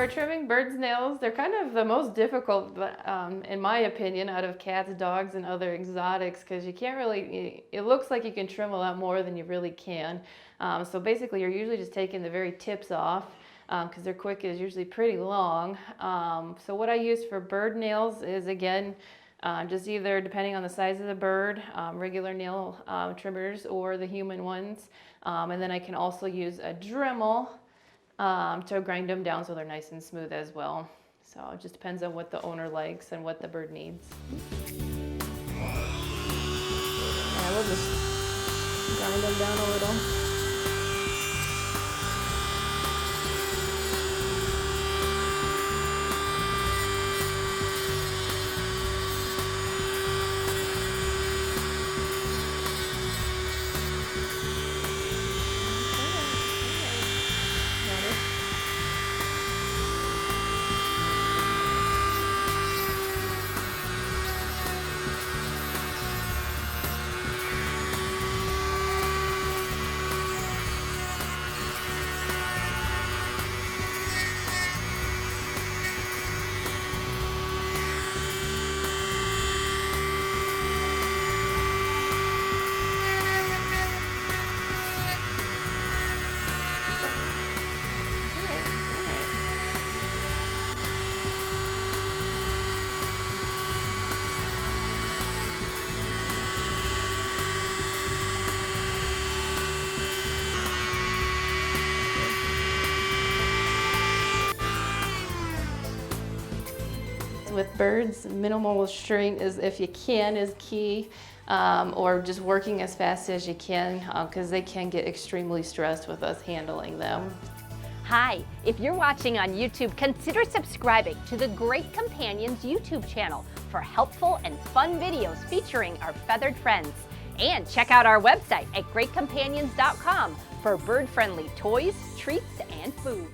For trimming birds' nails, they're kind of the most difficult, in my opinion, out of cats, dogs, and other exotics, because you can't really, it looks like you can trim a lot more than you really can. So basically, you're usually just taking the very tips off, because their quick is usually pretty long. So what I use for bird nails is, again, just either, depending on the size of the bird, regular nail trimmers or the human ones. And then I can also use a Dremel to grind them down so they're nice and smooth as well. So it just depends on what the owner likes and what the bird needs. And we'll just grind them down a little. With birds, minimal restraint is, if you can, is key, or just working as fast as you can, because they can get extremely stressed with us handling them. Hi, if you're watching on YouTube, consider subscribing to the Great Companions YouTube channel for helpful and fun videos featuring our feathered friends. And check out our website at greatcompanions.com for bird-friendly toys, treats, and food.